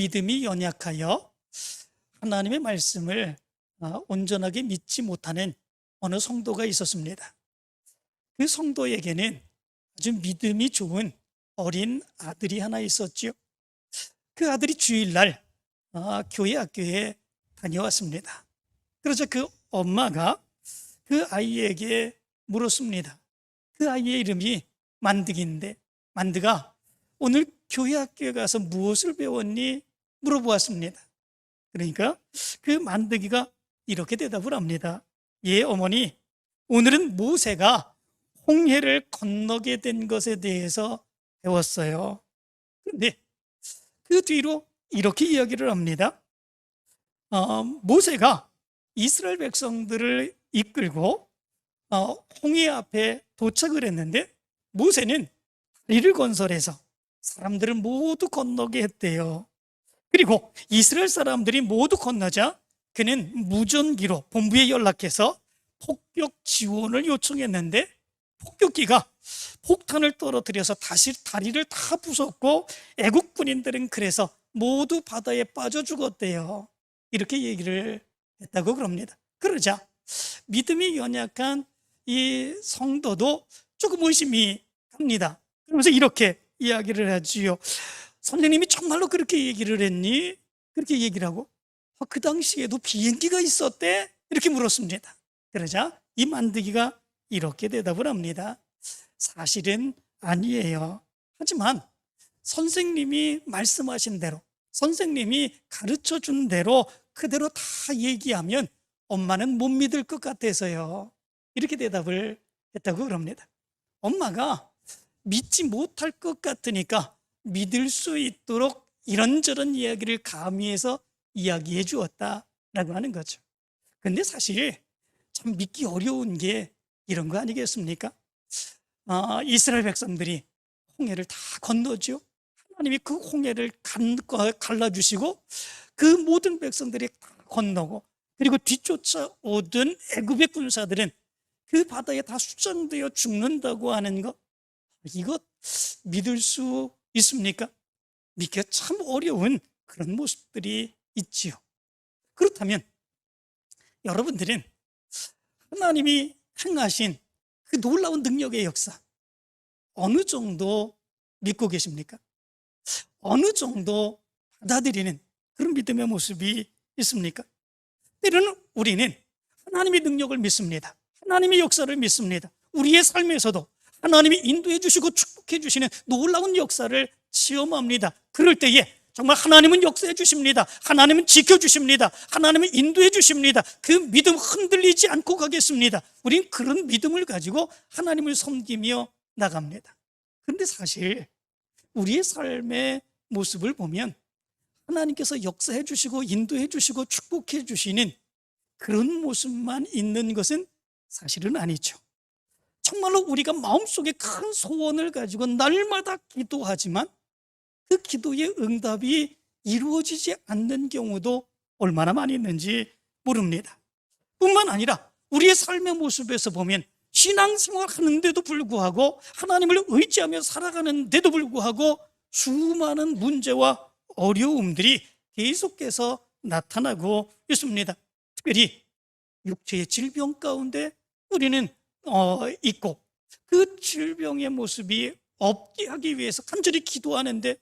믿음이 연약하여 하나님의 말씀을 온전하게 믿지 못하는 어느 성도가 있었습니다. 그 성도에게는 아주 믿음이 좋은 어린 아들이 하나 있었죠. 그 아들이 주일날 교회 학교에 다녀왔습니다. 그러자 그 엄마가 그 아이에게 물었습니다. 그 아이의 이름이 만득인데, 만득아, 오늘 교회 학교에 가서 무엇을 배웠니? 물어보았습니다. 그러니까 그 만득이가 이렇게 대답을 합니다. 예, 어머니, 오늘은 모세가 홍해를 건너게 된 것에 대해서 배웠어요. 그런데 그 뒤로 이렇게 이야기를 합니다. 모세가 이스라엘 백성들을 이끌고 홍해 앞에 도착을 했는데, 모세는 다리를 건설해서 사람들을 모두 건너게 했대요. 그리고 이스라엘 사람들이 모두 건너자 그는 무전기로 본부에 연락해서 폭격 지원을 요청했는데, 폭격기가 폭탄을 떨어뜨려서 다시 다리를 다 부쉈고 애국 군인들은 그래서 모두 바다에 빠져 죽었대요. 이렇게 얘기를 했다고 그럽니다. 그러자 믿음이 연약한 이 성도도 조금 의심이 갑니다. 그러면서 이렇게 이야기를 하지요. 선생님이 정말로 그렇게 얘기를 했니? 그렇게 얘기를 하고, 그 당시에도 비행기가 있었대? 이렇게 물었습니다. 그러자 이 만드기가 이렇게 대답을 합니다. 사실은 아니에요. 하지만 선생님이 말씀하신 대로, 선생님이 가르쳐 준 대로 그대로 다 얘기하면 엄마는 못 믿을 것 같아서요. 이렇게 대답을 했다고 그럽니다. 엄마가 믿지 못할 것 같으니까 믿을 수 있도록 이런저런 이야기를 가미해서 이야기해 주었다라고 하는 거죠. 근데 사실 참 믿기 어려운 게 이런 거 아니겠습니까? 이스라엘 백성들이 홍해를 다 건너죠. 하나님이 그 홍해를 갈라주시고 그 모든 백성들이 다 건너고, 그리고 뒤쫓아 오던 애굽의 군사들은 그 바다에 다 수장되어 죽는다고 하는 것, 이것 믿을 수 있습니까? 믿기가 참 어려운 그런 모습들이 있지요. 그렇다면 여러분들은 하나님이 행하신 그 놀라운 능력의 역사 어느 정도 믿고 계십니까? 어느 정도 받아들이는 그런 믿음의 모습이 있습니까? 때로는 우리는 하나님의 능력을 믿습니다. 하나님의 역사를 믿습니다. 우리의 삶에서도 하나님이 인도해 주시고 축복해 주시는 놀라운 역사를 체험합니다. 그럴 때에 정말 하나님은 역사해 주십니다. 하나님은 지켜주십니다. 하나님은 인도해 주십니다. 그 믿음 흔들리지 않고 가겠습니다. 우린 그런 믿음을 가지고 하나님을 섬기며 나갑니다. 그런데 사실 우리의 삶의 모습을 보면 하나님께서 역사해 주시고 인도해 주시고 축복해 주시는 그런 모습만 있는 것은 사실은 아니죠. 정말로 우리가 마음속에 큰 소원을 가지고 날마다 기도하지만 그 기도의 응답이 이루어지지 않는 경우도 얼마나 많이 있는지 모릅니다. 뿐만 아니라 우리의 삶의 모습에서 보면 신앙생활 하는데도 불구하고, 하나님을 의지하며 살아가는데도 불구하고 수많은 문제와 어려움들이 계속해서 나타나고 있습니다. 특별히 육체의 질병 가운데 우리는 있고, 그 질병의 모습이 없게 하기 위해서 간절히 기도하는데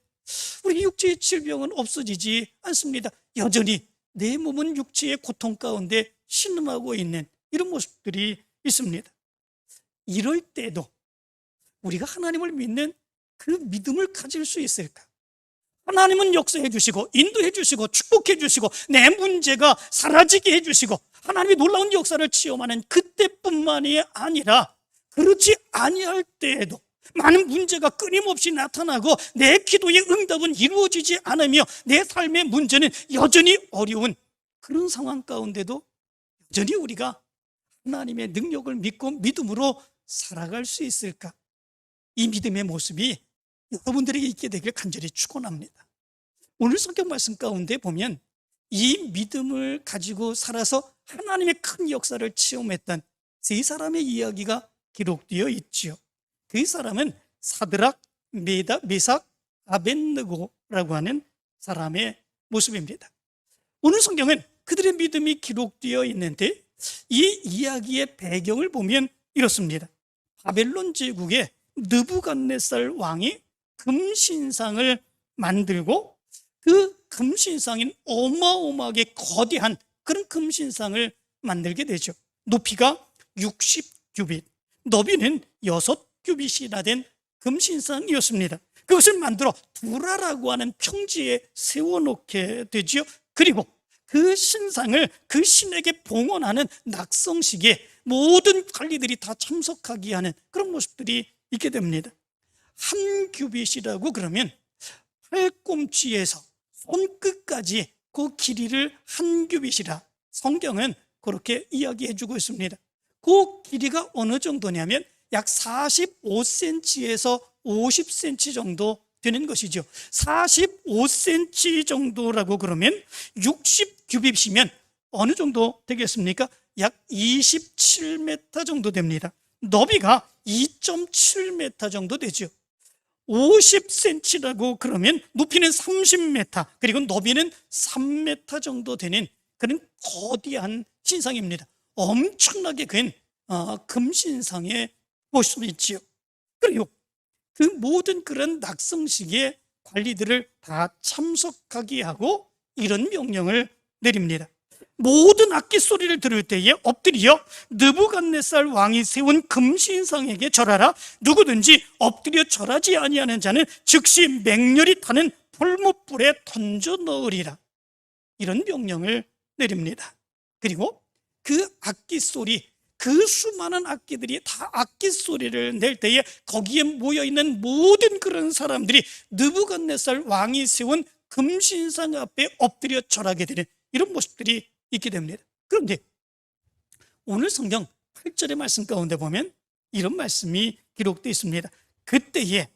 우리 육체의 질병은 없어지지 않습니다. 여전히 내 몸은 육체의 고통 가운데 신음하고 있는 이런 모습들이 있습니다. 이럴 때도 우리가 하나님을 믿는 그 믿음을 가질 수 있을까? 하나님은 역사해 주시고 인도해 주시고 축복해 주시고 내 문제가 사라지게 해 주시고 하나님의 놀라운 역사를 체험하는 그때뿐만이 아니라, 그렇지 아니할 때에도 많은 문제가 끊임없이 나타나고 내 기도의 응답은 이루어지지 않으며 내 삶의 문제는 여전히 어려운 그런 상황 가운데도 여전히 우리가 하나님의 능력을 믿고 믿음으로 살아갈 수 있을까? 이 믿음의 모습이 여러분들에게 있게 되길 간절히 축원합니다. 오늘 성경 말씀 가운데 보면 이 믿음을 가지고 살아서 하나님의 큰 역사를 체험했던 세 사람의 이야기가 기록되어 있지요. 그 사람은 사드락, 메삭, 아벳느고라고 하는 사람의 모습입니다. 오늘 성경은 그들의 믿음이 기록되어 있는데 이 이야기의 배경을 보면 이렇습니다. 바벨론 제국의 느부갓네살 왕이 금신상을 만들고 그 금신상인 어마어마하게 거대한 그런 금신상을 만들게 되죠. 높이가 60규빗, 너비는 6규빗이나 된 금신상이었습니다. 그것을 만들어 두라라고 하는 평지에 세워놓게 되죠. 그리고 그 신상을 그 신에게 봉헌하는 낙성식에 모든 관리들이 다 참석하게 하는 그런 모습들이 있게 됩니다. 한 규빗이라고 그러면 팔꿈치에서 손끝까지 그 길이를 한 규빗이라 성경은 그렇게 이야기해주고 있습니다. 그 길이가 어느 정도냐면 약 45cm에서 50cm 정도 되는 것이죠. 45cm 정도라고 그러면 60규빗이면 어느 정도 되겠습니까? 약 27m 정도 됩니다. 너비가 2.7m 정도 되죠. 50cm라고 그러면 높이는 30m, 그리고 너비는 3m 정도 되는 그런 거대한 신상입니다. 엄청나게 큰 금신상의 모습이지요. 그리고 그 모든 그런 낙성식의 관리들을 다 참석하게 하고 이런 명령을 내립니다. 모든 악기 소리를 들을 때에 엎드려 느부갓네살 왕이 세운 금신상에게 절하라. 누구든지 엎드려 절하지 아니하는 자는 즉시 맹렬히 타는 풀무불에 던져 넣으리라. 이런 명령을 내립니다. 그리고 그 악기 소리, 그 수많은 악기들이 다 악기 소리를 낼 때에 거기에 모여있는 모든 그런 사람들이 느부갓네살 왕이 세운 금신상 앞에 엎드려 절하게 되는 이런 모습들이 있게 됩니다. 그런데 오늘 성경 8절의 말씀 가운데 보면 이런 말씀이 기록되어 있습니다. 그때에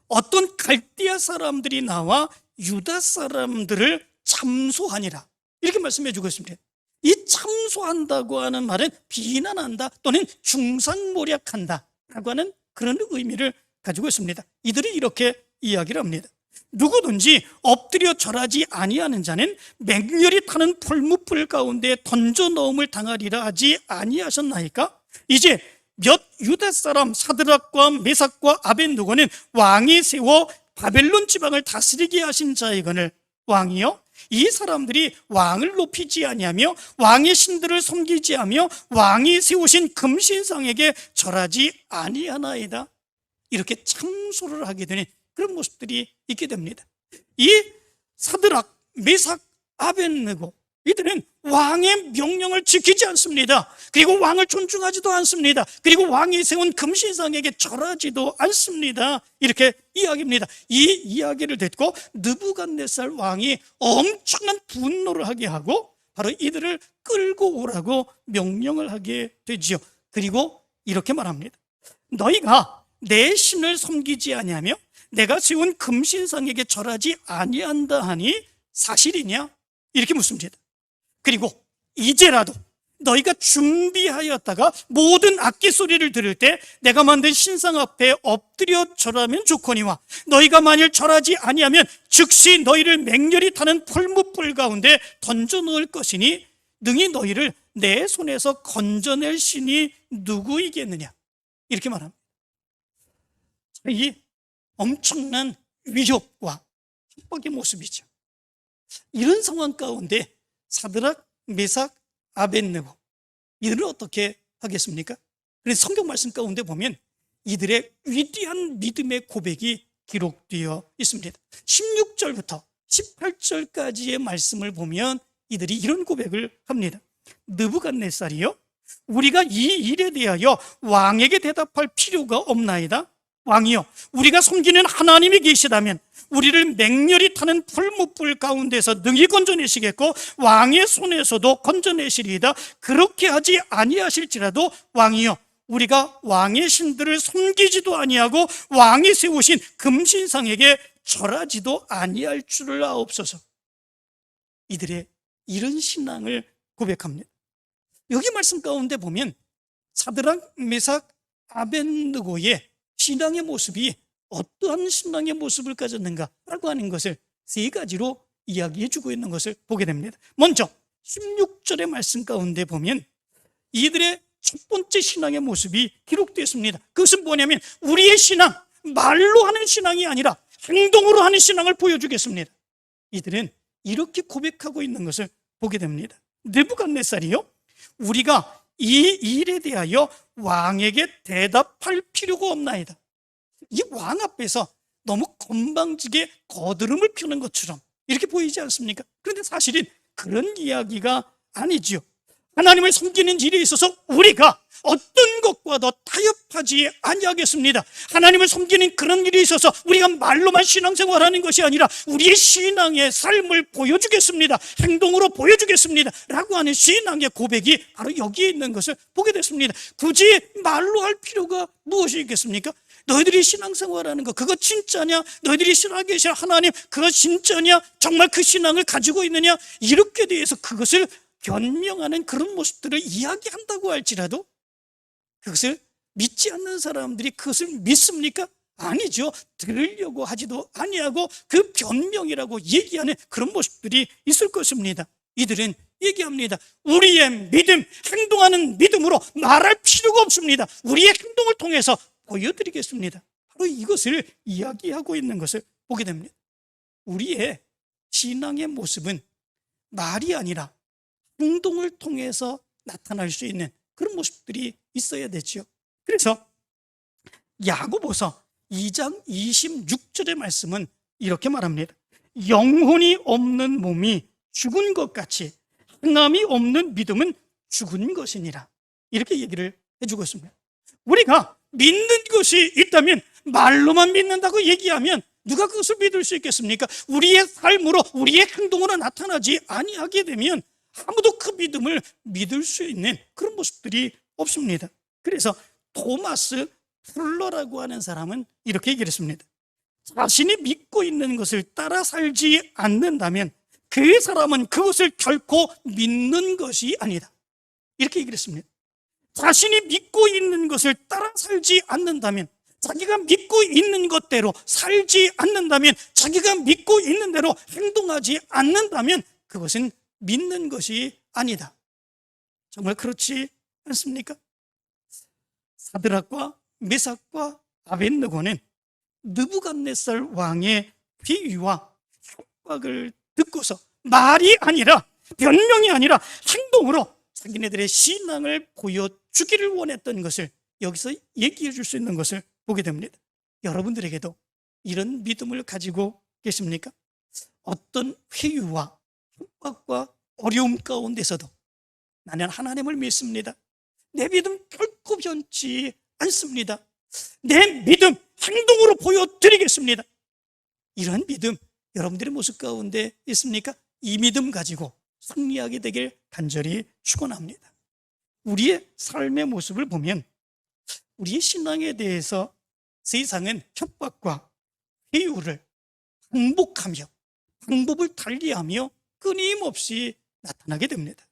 어떤 갈대아 사람들이 나와 유다 사람들을 참소하니라. 이렇게 말씀해 주고 있습니다. 이 참소한다고 하는 말은 비난한다 또는 중상모략한다 라고 하는 그런 의미를 가지고 있습니다. 이들이 이렇게 이야기를 합니다. 누구든지 엎드려 절하지 아니하는 자는 맹렬히 타는 풀무불 가운데 던져 넣음을 당하리라 하지 아니하셨나이까? 이제 몇 유다 사람 사드락과 메삭과 아벤누고는 왕이 세워 바벨론 지방을 다스리게 하신 자이거늘 왕이여, 이 사람들이 왕을 높이지 아니하며 왕의 신들을 섬기지 하며 왕이 세우신 금신상에게 절하지 아니하나이다. 이렇게 참소를 하게 되는 그런 모습들이 있게 됩니다. 이 사드락, 메삭, 아벤느고 이들은 왕의 명령을 지키지 않습니다. 그리고 왕을 존중하지도 않습니다. 그리고 왕이 세운 금신상에게 절하지도 않습니다. 이렇게 이야기입니다. 이 이야기를 듣고 느부갓네살 왕이 엄청난 분노를 하게 하고 바로 이들을 끌고 오라고 명령을 하게 되지요. 그리고 이렇게 말합니다. 너희가 내 신을 섬기지 아니하며 내가 세운 금신상에게 절하지 아니한다 하니 사실이냐? 이렇게 묻습니다. 그리고 이제라도 너희가 준비하였다가 모든 악기 소리를 들을 때 내가 만든 신상 앞에 엎드려 절하면 좋거니와 너희가 만일 절하지 아니하면 즉시 너희를 맹렬히 타는 풀무불 가운데 던져 놓을 것이니 능히 너희를 내 손에서 건져낼 신이 누구이겠느냐? 이렇게 말합니다. 이 엄청난 위협과 협박의 모습이죠. 이런 상황 가운데 사드락, 메삭, 아벤느고 이들은 어떻게 하겠습니까? 그래서 성경 말씀 가운데 보면 이들의 위대한 믿음의 고백이 기록되어 있습니다. 16절부터 18절까지의 말씀을 보면 이들이 이런 고백을 합니다. 느부갓네살이요, 우리가 이 일에 대하여 왕에게 대답할 필요가 없나이다. 왕이여, 우리가 섬기는 하나님이 계시다면 우리를 맹렬히 타는 풀무불 가운데서 능히 건져내시겠고 왕의 손에서도 건져내시리이다. 그렇게 하지 아니하실지라도 왕이여, 우리가 왕의 신들을 섬기지도 아니하고 왕이 세우신 금신상에게 절하지도 아니할 줄을 아옵소서. 이들의 이런 신앙을 고백합니다. 여기 말씀 가운데 보면 사드락, 메삭, 아벤느고의 신앙의 모습이 어떠한 신앙의 모습을 가졌는가라고 하는 것을 세 가지로 이야기해주고 있는 것을 보게 됩니다. 먼저 16절의 말씀 가운데 보면 이들의 첫 번째 신앙의 모습이 기록되어 있습니다. 그것은 뭐냐면 우리의 신앙, 말로 하는 신앙이 아니라 행동으로 하는 신앙을 보여주겠습니다. 이들은 이렇게 고백하고 있는 것을 보게 됩니다. 느부갓네살이요, 우리가 이 일에 대하여 왕에게 대답할 필요가 없나이다. 이 왕 앞에서 너무 건방지게 거드름을 펴는 것처럼 이렇게 보이지 않습니까? 그런데 사실은 그런 이야기가 아니지요. 하나님을 섬기는 일에 있어서 우리가 어떤 것과도 타협하지 아니하겠습니다. 하나님을 섬기는 그런 일에 있어서 우리가 말로만 신앙생활하는 것이 아니라 우리의 신앙의 삶을 보여주겠습니다, 행동으로 보여주겠습니다 라고 하는 신앙의 고백이 바로 여기에 있는 것을 보게 됐습니다. 굳이 말로 할 필요가 무엇이 있겠습니까? 너희들이 신앙생활하는 거 그거 진짜냐? 너희들이 신앙에 계신 하나님 그거 진짜냐? 정말 그 신앙을 가지고 있느냐? 이렇게 대해서 그것을 변명하는 그런 모습들을 이야기한다고 할지라도 그것을 믿지 않는 사람들이 그것을 믿습니까? 아니죠. 들으려고 하지도 아니하고 그 변명이라고 얘기하는 그런 모습들이 있을 것입니다. 이들은 얘기합니다. 우리의 믿음, 행동하는 믿음으로 말할 필요가 없습니다. 우리의 행동을 통해서 보여드리겠습니다. 바로 이것을 이야기하고 있는 것을 보게 됩니다. 우리의 신앙의 모습은 말이 아니라 행동을 통해서 나타날 수 있는 그런 모습들이 있어야 되죠. 그래서 야고보서 2장 26절의 말씀은 이렇게 말합니다. 영혼이 없는 몸이 죽은 것 같이 행함이 없는 믿음은 죽은 것이니라. 이렇게 얘기를 해주고 있습니다. 우리가 믿는 것이 있다면 말로만 믿는다고 얘기하면 누가 그것을 믿을 수 있겠습니까? 우리의 삶으로 우리의 행동으로 나타나지 아니하게 되면 아무도 그 믿음을 믿을 수 있는 그런 모습들이 없습니다. 그래서 토마스 풀러라고 하는 사람은 이렇게 얘기를 했습니다. 자신이 믿고 있는 것을 따라 살지 않는다면 그 사람은 그것을 결코 믿는 것이 아니다. 이렇게 얘기를 했습니다. 자신이 믿고 있는 것을 따라 살지 않는다면, 자기가 믿고 있는 것대로 살지 않는다면, 자기가 믿고 있는 대로 행동하지 않는다면 그것은 믿는 것이 아니다. 정말 그렇지 않습니까? 사드락과 메삭과 아벳느고는 느부갓네살 왕의 비유와 협박을 듣고서 말이 아니라, 변명이 아니라 행동으로 자기네들의 신앙을 보여주기를 원했던 것을 여기서 얘기해 줄 수 있는 것을 보게 됩니다. 여러분들에게도 이런 믿음을 가지고 계십니까? 어떤 회유와 협박과 어려움 가운데서도 나는 하나님을 믿습니다, 내 믿음 결코 변치 않습니다, 내 믿음 행동으로 보여드리겠습니다, 이런 믿음 여러분들의 모습 가운데 있습니까? 이 믿음 가지고 승리하게 되길 간절히 축원합니다. 우리의 삶의 모습을 보면 우리의 신앙에 대해서 세상은 협박과 회유를 반복하며 방법을 달리하며 끊임없이 나타나게 됩니다.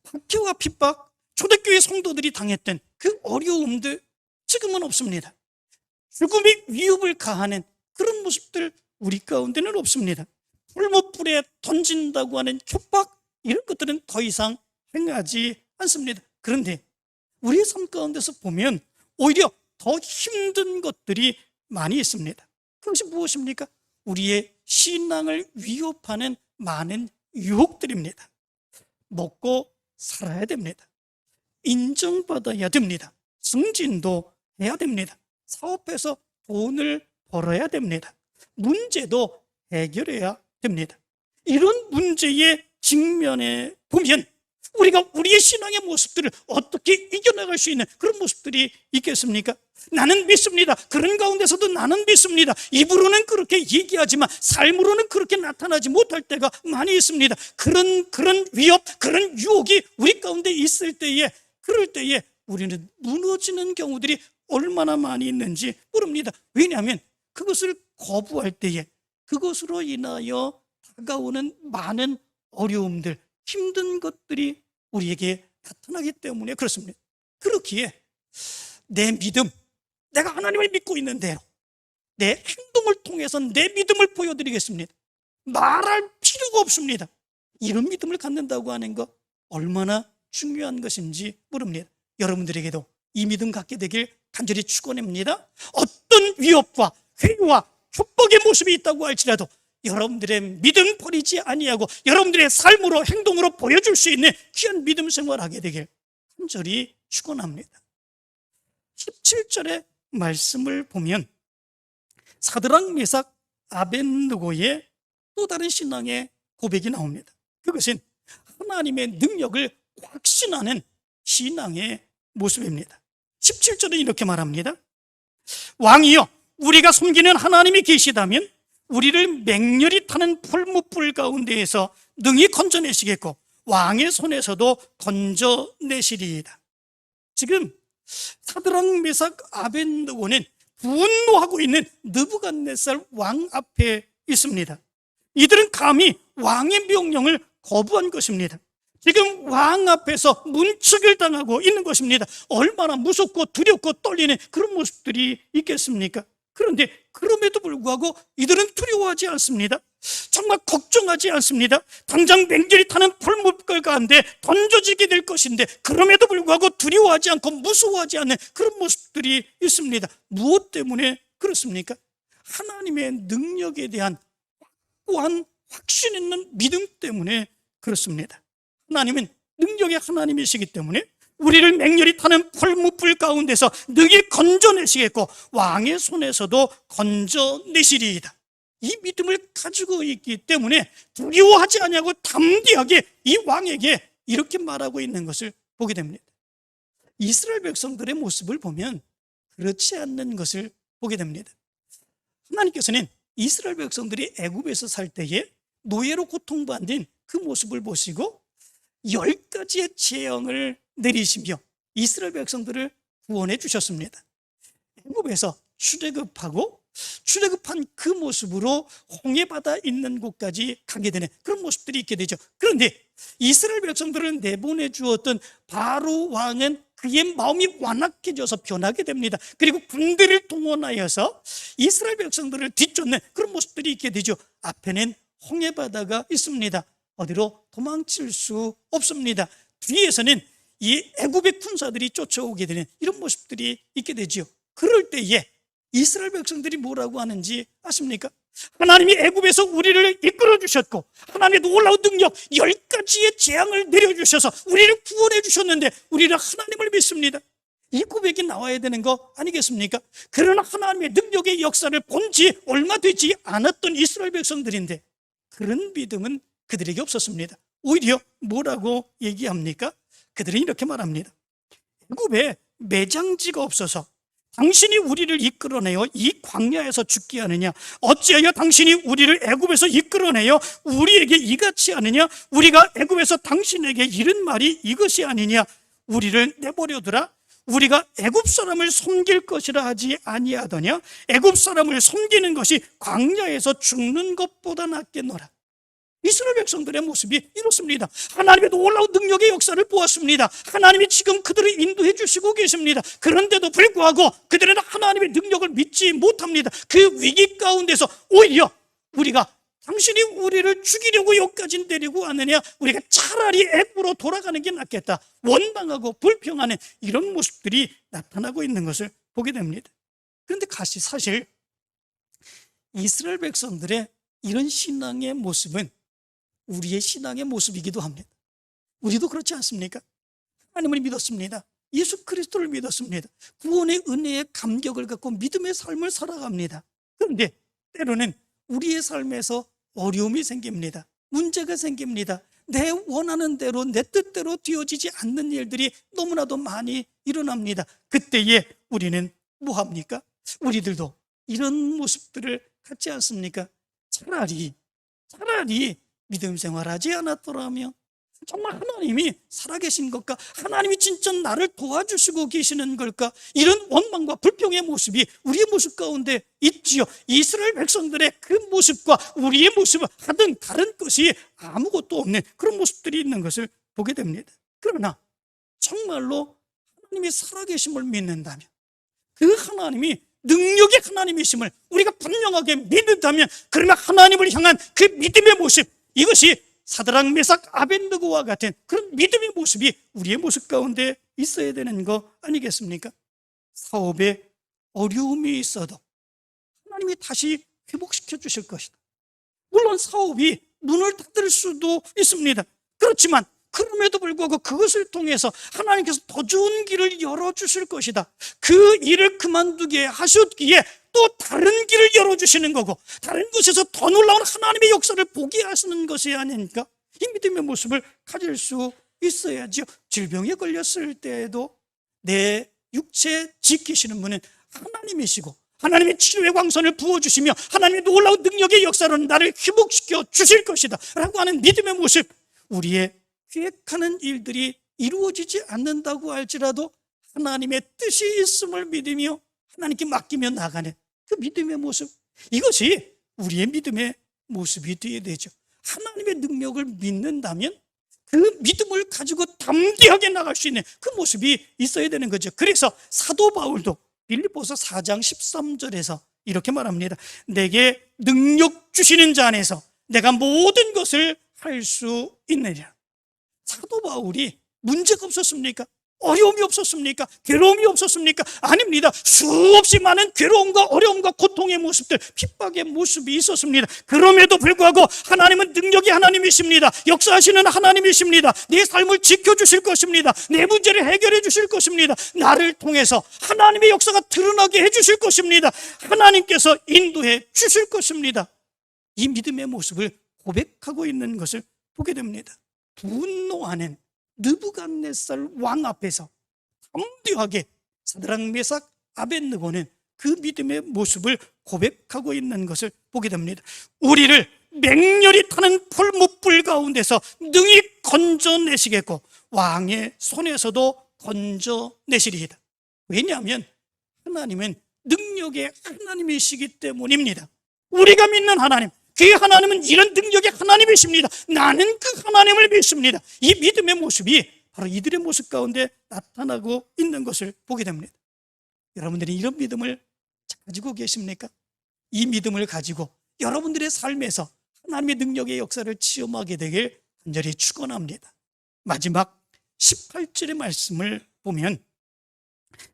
박해와 핍박, 초대교회 성도들이 당했던 그 어려움들 지금은 없습니다. 죽음의 위협을 가하는 그런 모습들 우리 가운데는 없습니다. 풀무불에 던진다고 하는 협박, 이런 것들은 더 이상 행하지 않습니다. 그런데 우리의 삶 가운데서 보면 오히려 더 힘든 것들이 많이 있습니다. 그것이 무엇입니까? 우리의 신앙을 위협하는 많은 유혹들입니다. 먹고 살아야 됩니다. 인정받아야 됩니다. 승진도 해야 됩니다. 사업해서 돈을 벌어야 됩니다. 문제도 해결해야 됩니다. 이런 문제에 직면해 보면 우리가 우리의 신앙의 모습들을 어떻게 이겨나갈 수 있는 그런 모습들이 있겠습니까? 나는 믿습니다. 그런 가운데서도 나는 믿습니다. 입으로는 그렇게 얘기하지만 삶으로는 그렇게 나타나지 못할 때가 많이 있습니다. 그런 위협, 그런 유혹이 우리 가운데 있을 때에, 그럴 때에 우리는 무너지는 경우들이 얼마나 많이 있는지 모릅니다. 왜냐하면 그것을 거부할 때에 그것으로 인하여 다가오는 많은 어려움들, 힘든 것들이 우리에게 나타나기 때문에 그렇습니다. 그렇기에 내 믿음, 내가 하나님을 믿고 있는 대로 내 행동을 통해서 내 믿음을 보여드리겠습니다. 말할 필요가 없습니다. 이런 믿음을 갖는다고 하는 것 얼마나 중요한 것인지 모릅니다. 여러분들에게도 이 믿음 갖게 되길 간절히 축원합니다. 어떤 위협과 회유와 협박의 모습이 있다고 할지라도 여러분들의 믿음 버리지 아니하고 여러분들의 삶으로 행동으로 보여줄 수 있는 귀한 믿음 생활하게 되길 간절히 축원합니다. 17절의 말씀을 보면 사드락 메삭 아벳느고의 또 다른 신앙의 고백이 나옵니다. 그것은 하나님의 능력을 확신하는 신앙의 모습입니다. 17절은 이렇게 말합니다. 왕이여, 우리가 섬기는 하나님이 계시다면 우리를 맹렬히 타는 풀무불 가운데에서 능히 건져내시겠고 왕의 손에서도 건져내시리이다. 지금 사드락 메삭 아벳느고는 분노하고 있는 느부갓네살 왕 앞에 있습니다. 이들은 감히 왕의 명령을 거부한 것입니다. 지금 왕 앞에서 문책을 당하고 있는 것입니다. 얼마나 무섭고 두렵고 떨리는 그런 모습들이 있겠습니까? 그런데 그럼에도 불구하고 이들은 두려워하지 않습니다. 정말 걱정하지 않습니다. 당장 맹렬히 타는 풀무불 가운데 던져지게 될 것인데 그럼에도 불구하고 두려워하지 않고 무서워하지 않는 그런 모습들이 있습니다. 무엇 때문에 그렇습니까? 하나님의 능력에 대한 확고한 확신 있는 믿음 때문에 그렇습니다. 하나님은 능력의 하나님이시기 때문에 우리를 맹렬히 타는 풀무불 가운데서 능히 건져내시겠고 왕의 손에서도 건져내시리이다. 이 믿음을 가지고 있기 때문에 두려워하지 아니하고 담대하게 이 왕에게 이렇게 말하고 있는 것을 보게 됩니다. 이스라엘 백성들의 모습을 보면 그렇지 않는 것을 보게 됩니다. 하나님께서는 이스라엘 백성들이 애굽에서 살 때에 노예로 고통받는 그 모습을 보시고 10가지의 재앙을 내리시며 이스라엘 백성들을 구원해 주셨습니다. 애굽에서 출애굽한 그 모습으로 홍해바다 있는 곳까지 가게 되는 그런 모습들이 있게 되죠. 그런데 이스라엘 백성들을 내보내 주었던 바로 왕은 그의 마음이 완악해져서 변하게 됩니다. 그리고 군대를 동원하여서 이스라엘 백성들을 뒤쫓는 그런 모습들이 있게 되죠. 앞에는 홍해바다가 있습니다. 어디로 도망칠 수 없습니다. 뒤에서는 이 애굽의 군사들이 쫓아오게 되는 이런 모습들이 있게 되죠. 그럴 때에 이스라엘 백성들이 뭐라고 하는지 아십니까? 하나님이 애굽에서 우리를 이끌어 주셨고 하나님의 놀라운 능력 10가지의 재앙을 내려주셔서 우리를 구원해 주셨는데 우리는 하나님을 믿습니다. 이 고백이 나와야 되는 거 아니겠습니까? 그러나 하나님의 능력의 역사를 본 지 얼마 되지 않았던 이스라엘 백성들인데 그런 믿음은 그들에게 없었습니다. 오히려 뭐라고 얘기합니까? 그들은 이렇게 말합니다. 애굽에 매장지가 없어서 당신이 우리를 이끌어내어 이 광야에서 죽게 하느냐? 어찌하여 당신이 우리를 애굽에서 이끌어내어 우리에게 이같이 하느냐? 우리가 애굽에서 당신에게 이른 말이 이것이 아니냐? 우리를 내버려두라. 우리가 애굽 사람을 섬길 것이라 하지 아니하더냐? 애굽 사람을 섬기는 것이 광야에서 죽는 것보다 낫겠노라. 이스라엘 백성들의 모습이 이렇습니다. 하나님의 놀라운 능력의 역사를 보았습니다. 하나님이 지금 그들을 인도해 주시고 계십니다. 그런데도 불구하고 그들은 하나님의 능력을 믿지 못합니다. 그 위기 가운데서 오히려 우리가 당신이 우리를 죽이려고 여기까지 데리고 왔느냐? 우리가 차라리 애굽으로 돌아가는 게 낫겠다. 원망하고 불평하는 이런 모습들이 나타나고 있는 것을 보게 됩니다. 그런데 사실 이스라엘 백성들의 이런 신앙의 모습은 우리의 신앙의 모습이기도 합니다. 우리도 그렇지 않습니까? 하나님을 믿었습니다. 예수 그리스도를 믿었습니다. 구원의 은혜의 감격을 갖고 믿음의 삶을 살아갑니다. 그런데 때로는 우리의 삶에서 어려움이 생깁니다. 문제가 생깁니다. 내 원하는 대로 내 뜻대로 되어지지 않는 일들이 너무나도 많이 일어납니다. 그때에 우리는 뭐 합니까? 우리들도 이런 모습들을 갖지 않습니까? 차라리 믿음 생활하지 않았더라면 정말 하나님이 살아계신 걸까? 하나님이 진짜 나를 도와주시고 계시는 걸까? 이런 원망과 불평의 모습이 우리의 모습 가운데 있지요. 이스라엘 백성들의 그 모습과 우리의 모습은 하등 다른 것이 아무것도 없는 그런 모습들이 있는 것을 보게 됩니다. 그러나 정말로 하나님이 살아계심을 믿는다면 그 하나님이 능력의 하나님이심을 우리가 분명하게 믿는다면, 그러면 하나님을 향한 그 믿음의 모습, 이것이 사드락 메삭 아벳느고와 같은 그런 믿음의 모습이 우리의 모습 가운데 있어야 되는 거 아니겠습니까? 사업에 어려움이 있어도 하나님이 다시 회복시켜 주실 것이다. 물론 사업이 문을 닫을 수도 있습니다. 그렇지만 그럼에도 불구하고 그것을 통해서 하나님께서 더 좋은 길을 열어주실 것이다. 그 일을 그만두게 하셨기에 또 다른 길을 열어주시는 거고, 다른 곳에서 더 놀라운 하나님의 역사를 보게 하시는 것이 아닙니까? 이 믿음의 모습을 가질 수 있어야죠. 질병에 걸렸을 때에도 내 육체 지키시는 분은 하나님이시고, 하나님의 치료의 광선을 부어주시며 하나님의 놀라운 능력의 역사로 나를 회복시켜 주실 것이다 라고 하는 믿음의 모습, 우리의 계획하는 일들이 이루어지지 않는다고 할지라도 하나님의 뜻이 있음을 믿으며 하나님께 맡기며 나가는 그 믿음의 모습, 이것이 우리의 믿음의 모습이 되어야 되죠. 하나님의 능력을 믿는다면 그 믿음을 가지고 담대하게 나갈 수 있는 그 모습이 있어야 되는 거죠. 그래서 사도 바울도 빌립보서 4장 13절에서 이렇게 말합니다. 내게 능력 주시는 자 안에서 내가 모든 것을 할 수 있느니라. 사도 바울이 문제가 없었습니까? 어려움이 없었습니까? 괴로움이 없었습니까? 아닙니다. 수없이 많은 괴로움과 어려움과 고통의 모습들, 핍박의 모습이 있었습니다. 그럼에도 불구하고 하나님은 능력의 하나님이십니다. 역사하시는 하나님이십니다. 내 삶을 지켜주실 것입니다. 내 문제를 해결해 주실 것입니다. 나를 통해서 하나님의 역사가 드러나게 해주실 것입니다. 하나님께서 인도해 주실 것입니다. 이 믿음의 모습을 고백하고 있는 것을 보게 됩니다. 분노하는 느부갓네살 왕 앞에서 담대하게 사드락 메삭 아벳느고는 그 믿음의 모습을 고백하고 있는 것을 보게 됩니다. 우리를 맹렬히 타는 풀무불 가운데서 능히 건져내시겠고 왕의 손에서도 건져내시리이다. 왜냐하면 하나님은 능력의 하나님이시기 때문입니다. 우리가 믿는 하나님, 그 하나님은 이런 능력의 하나님이십니다. 나는 그 하나님을 믿습니다. 이 믿음의 모습이 바로 이들의 모습 가운데 나타나고 있는 것을 보게 됩니다. 여러분들이 이런 믿음을 가지고 계십니까? 이 믿음을 가지고 여러분들의 삶에서 하나님의 능력의 역사를 체험하게 되길 간절히 축원합니다. 마지막 18절의 말씀을 보면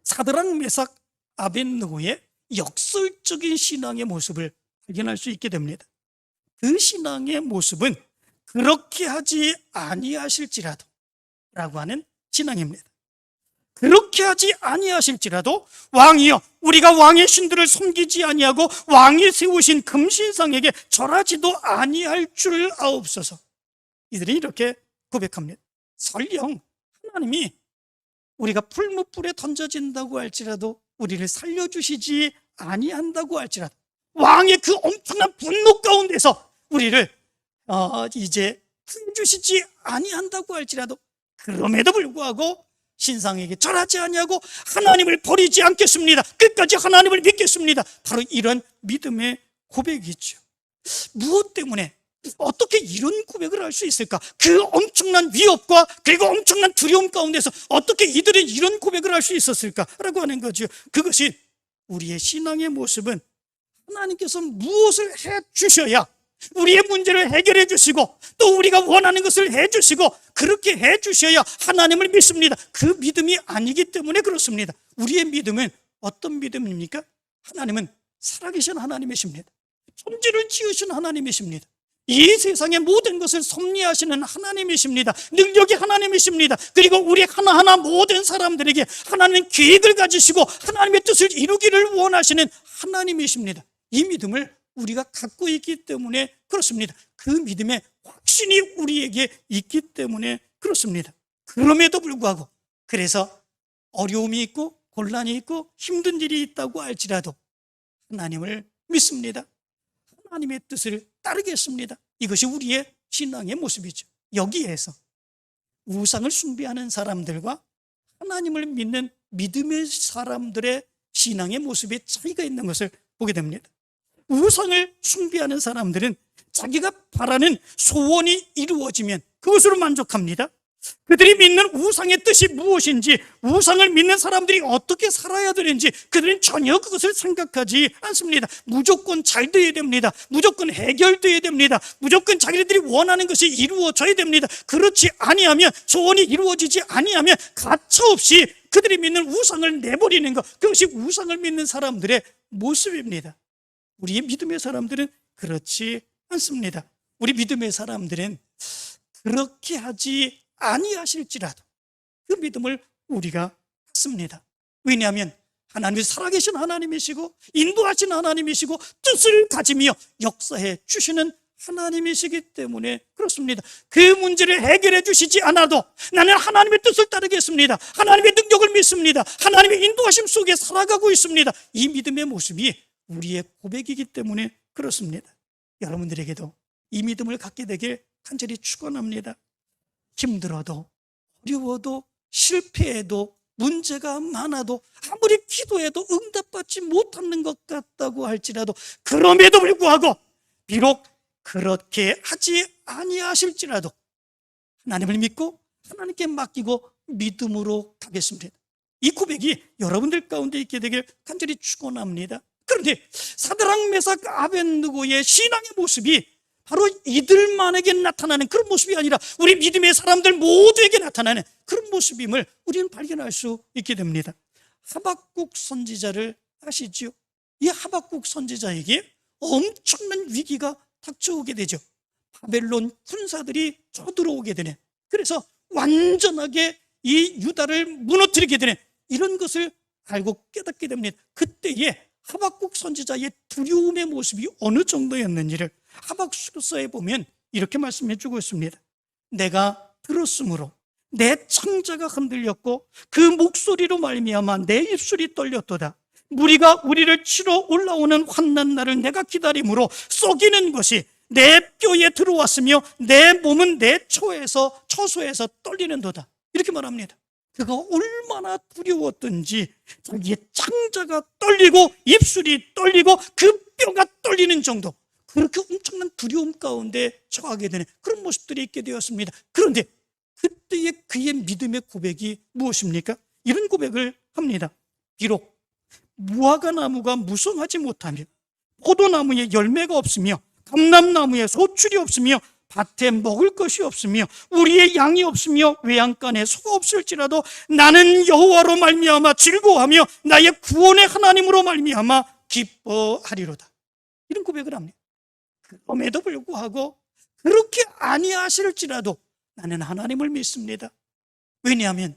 사드락 메삭 아벳느고의 역설적인 신앙의 모습을 발견할 수 있게 됩니다. 그 신앙의 모습은 그렇게 하지 아니하실지라도 라고 하는 신앙입니다. 그렇게 하지 아니하실지라도 왕이여 우리가 왕의 신들을 섬기지 아니하고 왕이 세우신 금신상에게 절하지도 아니할 줄 아옵소서. 이들이 이렇게 고백합니다. 설령 하나님이 우리가 풀무불에 던져진다고 할지라도 우리를 살려주시지 아니한다고 할지라도 왕의 그 엄청난 분노 가운데서 우리를 이제 구해주시지 아니한다고 할지라도 그럼에도 불구하고 신상에게 절하지 아니하고 하나님을 버리지 않겠습니다. 끝까지 하나님을 믿겠습니다. 바로 이런 믿음의 고백이죠. 무엇 때문에 어떻게 이런 고백을 할 수 있을까? 그 엄청난 위협과 그리고 엄청난 두려움 가운데서 어떻게 이들이 이런 고백을 할 수 있었을까라고 하는 거죠. 그것이 우리의 신앙의 모습은 하나님께서 무엇을 해 주셔야 우리의 문제를 해결해 주시고 또 우리가 원하는 것을 해 주시고 그렇게 해 주셔야 하나님을 믿습니다. 그 믿음이 아니기 때문에 그렇습니다. 우리의 믿음은 어떤 믿음입니까? 하나님은 살아계신 하나님이십니다. 천지를 지으신 하나님이십니다. 이 세상의 모든 것을 섭리하시는 하나님이십니다. 능력의 하나님이십니다. 그리고 우리 하나하나 모든 사람들에게 하나님의 계획을 가지시고 하나님의 뜻을 이루기를 원하시는 하나님이십니다. 이 믿음을 우리가 갖고 있기 때문에 그렇습니다. 그 믿음의 확신이 우리에게 있기 때문에 그렇습니다. 그럼에도 불구하고 그래서 어려움이 있고 곤란이 있고 힘든 일이 있다고 할지라도 하나님을 믿습니다. 하나님의 뜻을 따르겠습니다. 이것이 우리의 신앙의 모습이죠. 여기에서 우상을 숭배하는 사람들과 하나님을 믿는 믿음의 사람들의 신앙의 모습에 차이가 있는 것을 보게 됩니다. 우상을 숭배하는 사람들은 자기가 바라는 소원이 이루어지면 그것으로 만족합니다. 그들이 믿는 우상의 뜻이 무엇인지, 우상을 믿는 사람들이 어떻게 살아야 되는지 그들은 전혀 그것을 생각하지 않습니다. 무조건 잘 되어야 됩니다. 무조건 해결되어야 됩니다. 무조건 자기들이 원하는 것이 이루어져야 됩니다. 그렇지 아니하면, 소원이 이루어지지 아니하면 가차없이 그들이 믿는 우상을 내버리는 것, 그것이 우상을 믿는 사람들의 모습입니다. 우리의 믿음의 사람들은 그렇지 않습니다. 우리 믿음의 사람들은 그렇게 하지 아니하실지라도 그 믿음을 우리가 갖습니다. 왜냐하면 하나님이 살아계신 하나님이시고 인도하신 하나님이시고 뜻을 가지며 역사해 주시는 하나님이시기 때문에 그렇습니다. 그 문제를 해결해 주시지 않아도 나는 하나님의 뜻을 따르겠습니다. 하나님의 능력을 믿습니다. 하나님의 인도하심 속에 살아가고 있습니다. 이 믿음의 모습이 우리의 고백이기 때문에 그렇습니다. 여러분들에게도 이 믿음을 갖게 되길 간절히 축원합니다. 힘들어도, 어려워도, 실패해도, 문제가 많아도, 아무리 기도해도 응답받지 못하는 것 같다고 할지라도, 그럼에도 불구하고 비록 그렇게 하지 아니하실지라도 하나님을 믿고 하나님께 맡기고 믿음으로 가겠습니다. 이 고백이 여러분들 가운데 있게 되길 간절히 축원합니다. 그런데 사드락, 메삭, 아벳느고의 신앙의 모습이 바로 이들만에게 나타나는 그런 모습이 아니라 우리 믿음의 사람들 모두에게 나타나는 그런 모습임을 우리는 발견할 수 있게 됩니다. 하박국 선지자를 아시죠? 이 하박국 선지자에게 엄청난 위기가 닥쳐오게 되죠. 바벨론 군사들이 쳐들어오게 되는, 그래서 완전하게 이 유다를 무너뜨리게 되는 이런 것을 알고 깨닫게 됩니다. 그때에 하박국 선지자의 두려움의 모습이 어느 정도였는지를 하박국서에 보면 이렇게 말씀해 주고 있습니다. 내가 들었으므로 내 창자가 흔들렸고 그 목소리로 말미암아 내 입술이 떨렸도다. 무리가 우리를 치러 올라오는 환난 날을 내가 기다림으로 쏘기는 것이 내 뼈에 들어왔으며 내 몸은 내 처소에서 떨리는도다. 이렇게 말합니다. 그가 얼마나 두려웠던지 자기의 창자가 떨리고 입술이 떨리고 그 뼈가 떨리는 정도, 그렇게 엄청난 두려움 가운데 처하게 되는 그런 모습들이 있게 되었습니다. 그런데 그때의 그의 믿음의 고백이 무엇입니까? 이런 고백을 합니다. 비록 무화과 나무가 무성하지 못하며 포도나무에 열매가 없으며 감람나무에 소출이 없으며 밭에 먹을 것이 없으며 우리의 양이 없으며 외양간에 소가 없을지라도 나는 여호와로 말미암아 즐거워하며 나의 구원의 하나님으로 말미암아 기뻐하리로다. 이런 고백을 합니다. 그럼에도 불구하고 그렇게 아니하실지라도 나는 하나님을 믿습니다. 왜냐하면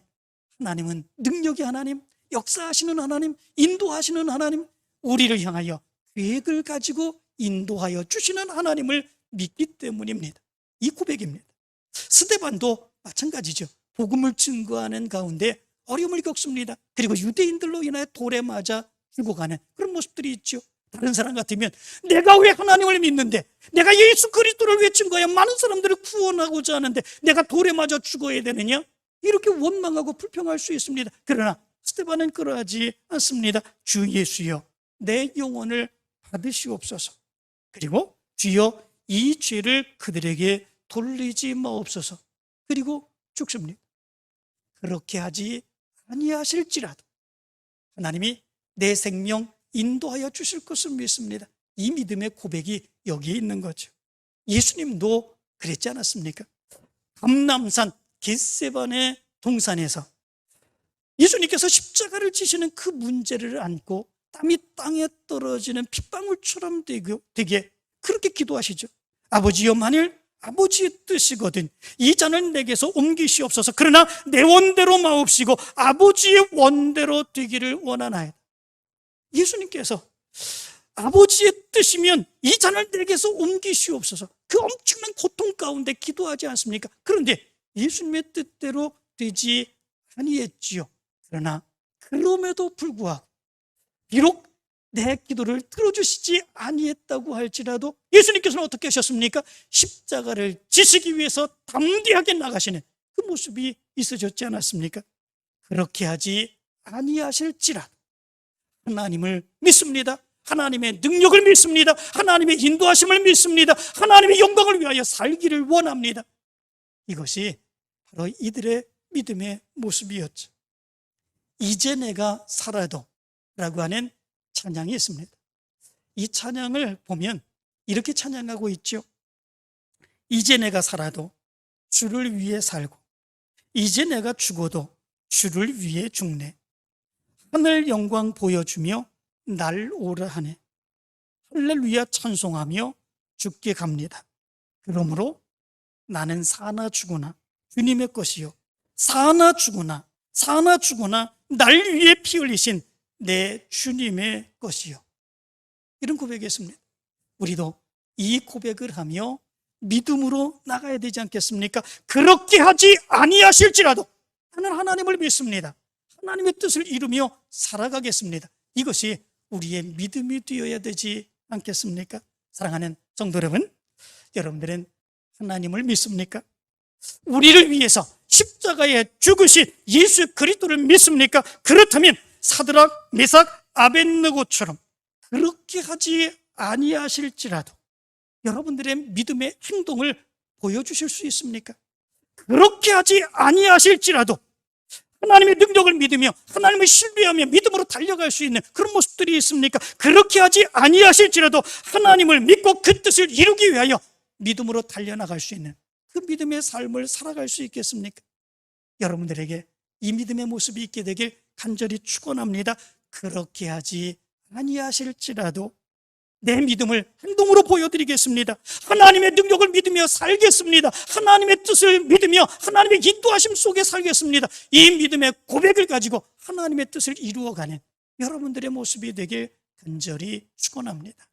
하나님은 능력의 하나님, 역사하시는 하나님, 인도하시는 하나님, 우리를 향하여 계획을 가지고 인도하여 주시는 하나님을 믿기 때문입니다. 이 고백입니다. 스데반도 마찬가지죠. 복음을 증거하는 가운데 어려움을 겪습니다. 그리고 유대인들로 인하여 돌에 맞아 죽어가는 그런 모습들이 있죠. 다른 사람 같으면 내가 왜 하나님을 믿는데, 내가 예수 그리스도를 왜 증거해야 많은 사람들을 구원하고자 하는데 내가 돌에 맞아 죽어야 되느냐, 이렇게 원망하고 불평할 수 있습니다. 그러나 스데반은 그러하지 않습니다. 주 예수여 내 영혼을 받으시옵소서. 그리고 주여 이 죄를 그들에게 돌리지 마옵소서. 그리고 죽습니다. 그렇게 하지 아니하실지라도 하나님이 내 생명 인도하여 주실 것을 믿습니다. 이 믿음의 고백이 여기에 있는 거죠. 예수님도 그랬지 않았습니까? 감람산 겟세바네 동산에서 예수님께서 십자가를 지시는 그 문제를 안고 땀이 땅에 떨어지는 핏방울처럼 되게 그렇게 기도하시죠. 아버지여 만일 아버지의 뜻이거든 이 잔을 내게서 옮기시옵소서. 그러나 내 원대로 마옵시고 아버지의 원대로 되기를 원하나이다. 예수님께서 아버지의 뜻이면 이 잔을 내게서 옮기시옵소서. 그 엄청난 고통 가운데 기도하지 않습니까? 그런데 예수님의 뜻대로 되지 아니했지요. 그러나 그럼에도 불구하고 비록 내 기도를 들어주시지 아니했다고 할지라도 예수님께서는 어떻게 하셨습니까? 십자가를 지시기 위해서 담대하게 나가시는 그 모습이 있어졌지 않았습니까? 그렇게 하지 아니하실지라도 하나님을 믿습니다. 하나님의 능력을 믿습니다. 하나님의 인도하심을 믿습니다. 하나님의 영광을 위하여 살기를 원합니다. 이것이 바로 이들의 믿음의 모습이었죠. 이제 내가 살아도 라고 하는 찬양이 있습니다. 이 찬양을 보면 이렇게 찬양하고 있죠. 이제 내가 살아도 주를 위해 살고, 이제 내가 죽어도 주를 위해 죽네. 하늘 영광 보여주며 날 오라 하네. 할렐루야 찬송하며 죽게 갑니다. 그러므로 나는 사나 죽으나 주님의 것이요, 사나 죽으나 날 위해 피 흘리신 내 주님의 것이요. 이런 고백이었습니다. 우리도 이 고백을 하며 믿음으로 나가야 되지 않겠습니까? 그렇게 하지 아니하실지라도 나는 하나님을 믿습니다. 하나님의 뜻을 이루며 살아가겠습니다. 이것이 우리의 믿음이 되어야 되지 않겠습니까? 사랑하는 성도 여러분, 여러분들은 하나님을 믿습니까? 우리를 위해서 십자가에 죽으신 예수 그리스도를 믿습니까? 그렇다면 사드락, 메삭, 아벳느고처럼 그렇게 하지 아니하실지라도 여러분들의 믿음의 행동을 보여주실 수 있습니까? 그렇게 하지 아니하실지라도 하나님의 능력을 믿으며 하나님을 신뢰하며 믿음으로 달려갈 수 있는 그런 모습들이 있습니까? 그렇게 하지 아니하실지라도 하나님을 믿고 그 뜻을 이루기 위하여 믿음으로 달려나갈 수 있는 그 믿음의 삶을 살아갈 수 있겠습니까? 여러분들에게 이 믿음의 모습이 있게 되길 간절히 축원합니다. 그렇게 하지 아니하실지라도 내 믿음을 행동으로 보여드리겠습니다. 하나님의 능력을 믿으며 살겠습니다. 하나님의 뜻을 믿으며 하나님의 인도하심 속에 살겠습니다. 이 믿음의 고백을 가지고 하나님의 뜻을 이루어가는 여러분들의 모습이 되길 간절히 축원합니다.